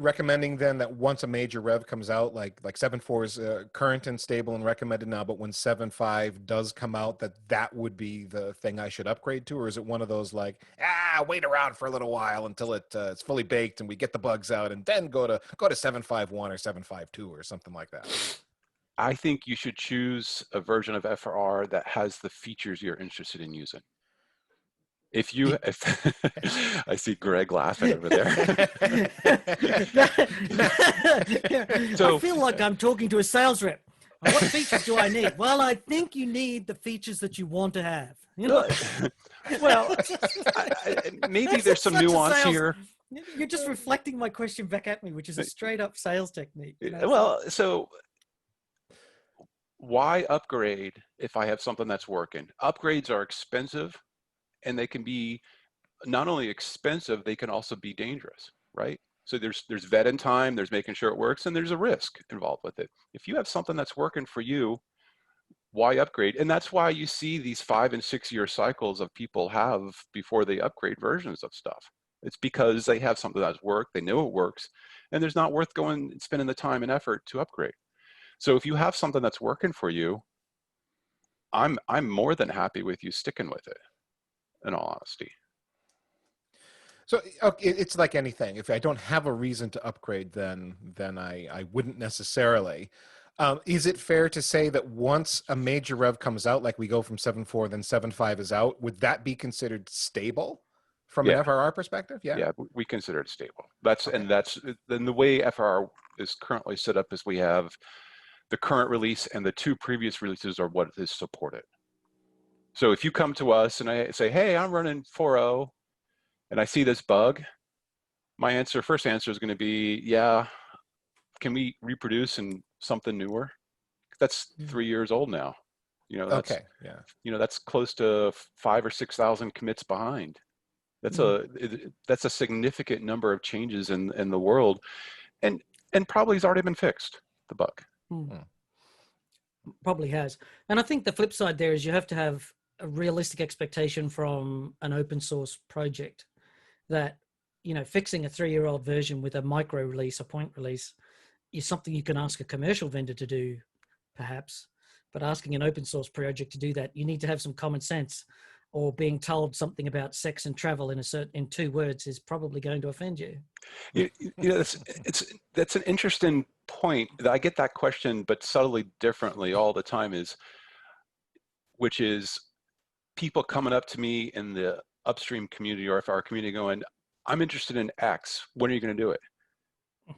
recommending then that once a major rev comes out, like 7.4 is current and stable and recommended now, but when 7.5 does come out, that would be the thing I should upgrade to? Or is it one of those like, wait around for a little while until it's fully baked and we get the bugs out and then go to 7.5.1 or 7.5.2 or something like that? I think you should choose a version of FRR that has the features you're interested in using. If I see Greg laughing over there. I feel like I'm talking to a sales rep. What features do I need? Well, I think you need the features that you want to have. You know? Well, maybe there's some nuance here. You're just reflecting my question back at me, which is a straight up sales technique. You know? Well, so why upgrade if I have something that's working? Upgrades are expensive, and they can be not only expensive, they can also be dangerous, right? So there's vetting time, there's making sure it works, and there's a risk involved with it. If you have something that's working for you, why upgrade? And that's why you see these 5 and 6 year cycles of people have before they upgrade versions of stuff. It's because they have something that's worked, they know it works, and there's not worth going and spending the time and effort to upgrade. So if you have something that's working for you, I'm more than happy with you sticking with it, in all honesty. So okay, it's like anything. If I don't have a reason to upgrade, then I wouldn't necessarily. Is it fair to say that once a major rev comes out, like we go from 7.4, then 7.5 is out, would that be considered stable from an FRR perspective? Yeah, we consider it stable. Then the way FRR is currently set up is we have the current release and the 2 previous releases are what is supported. So if you come to us and I say, hey, I'm running 4.0 and I see this bug, my first answer is going to be, yeah, can we reproduce in something newer? That's 3 years old now. You know, that's, that's close to 5,000 or 6,000 commits behind. That's a significant number of changes in the world, and probably has already been fixed, the bug. Probably has. And I think the flip side there is you have to have a realistic expectation from an open source project that, you know, fixing a 3-year-old version with a micro release, a point release, is something you can ask a commercial vendor to do, perhaps. But asking an open source project to do that, you need to have some common sense, or being told something about sex and travel in 2 words is probably going to offend you. You know, that's an interesting point. I get that question, but subtly differently all the time, which is people coming up to me in the upstream community or FR community going, I'm interested in X. When are you going to do it?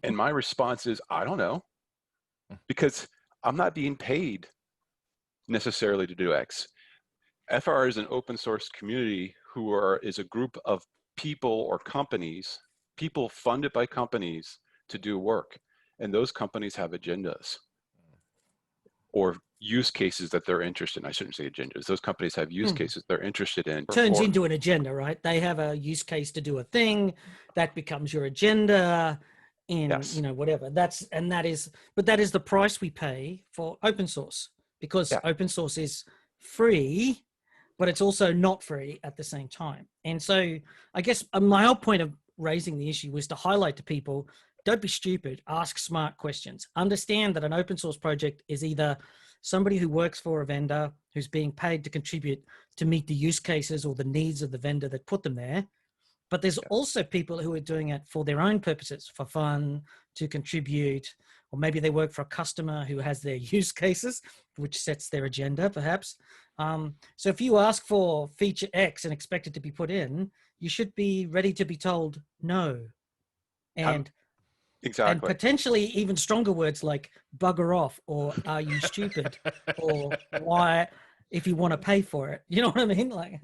And my response is, I don't know, because I'm not being paid necessarily to do X. FRR is an open source community is a group of people or companies, people funded by companies to do work. And those companies have agendas or use cases that they're interested in. I shouldn't say agendas. Those companies have use cases they're interested in. Turns into an agenda, right? They have a use case to do a thing that becomes your agenda in, you know, whatever. That is the price we pay for open source, because open source is free, but it's also not free at the same time. And so I guess my whole point of raising the issue was to highlight to people, don't be stupid, ask smart questions. Understand that an open source project is either somebody who works for a vendor who's being paid to contribute to meet the use cases or the needs of the vendor that put them there. But there's also people who are doing it for their own purposes, for fun, to contribute, or maybe they work for a customer who has their use cases, which sets their agenda, perhaps. So if you ask for feature X and expect it to be put in, you should be ready to be told no. And and potentially even stronger words like bugger off, or are you stupid, or why, if you want to pay for it. You know what I mean? Like,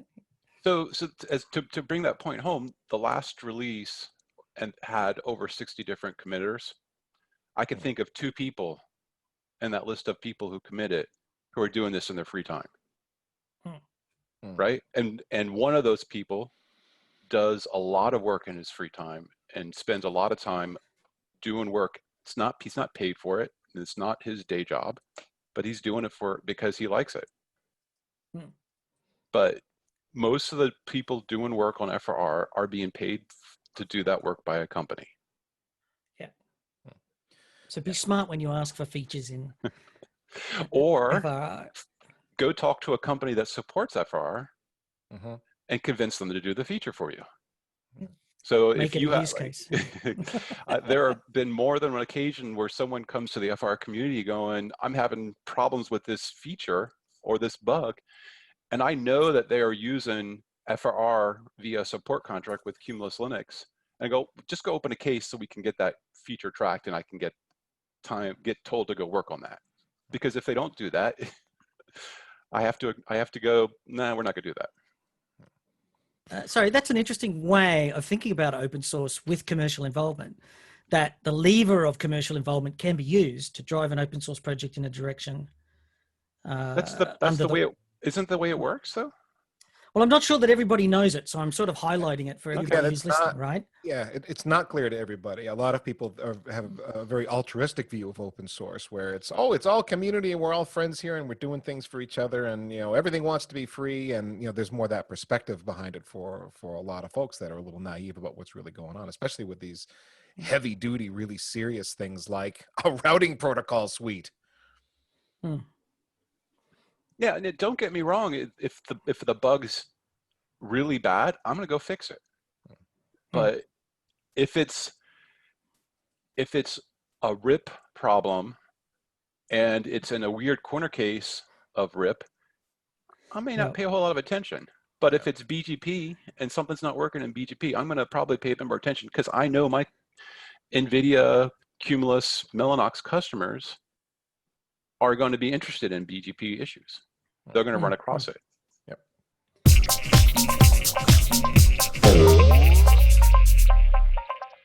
So to bring that point home, the last release had over 60 different committers. I can think of 2 people in that list of people who committed who are doing this in their free time. Right? And one of those people does a lot of work in his free time and spends a lot of time doing work. He's not paid for it. It's not his day job, but he's doing it because he likes it. But most of the people doing work on FRR are being paid to do that work by a company. Yeah. So be smart when you ask for features in Or FRR. go talk to a company that supports FRR Mm-hmm. and convince them to do the feature for you. So Make if it you a have, use case. there have been more than one occasion where someone comes to the FRR community going, I'm having problems with this feature or this bug, and I know that they are using FRR via support contract with Cumulus Linux. And I go, just go open a case so we can get that feature tracked and I can get told to go work on that. Because if they don't do that, I have to go, nah, we're not gonna do that. Sorry, that's an interesting way of thinking about open source with commercial involvement, that the lever of commercial involvement can be used to drive an open source project in a direction. That's the way isn't the way it works though? Well, I'm not sure that everybody knows it, so I'm sort of highlighting it for everybody who's listening, right? Yeah, it's not clear to everybody. A lot of people have a very altruistic view of open source, where it's all community and we're all friends here and we're doing things for each other, and everything wants to be free, and there's more that perspective behind it for a lot of folks that are a little naive about what's really going on, especially with these heavy duty, really serious things like a routing protocol suite. Yeah, and don't get me wrong. If the bug's really bad, I'm gonna go fix it. But if it's a RIP problem and it's in a weird corner case of RIP, I may not pay a whole lot of attention. But if it's BGP and something's not working in BGP, I'm gonna probably pay a bit more attention because I know my NVIDIA, Cumulus, Mellanox customers are going to be interested in BGP issues. They're going to run across it.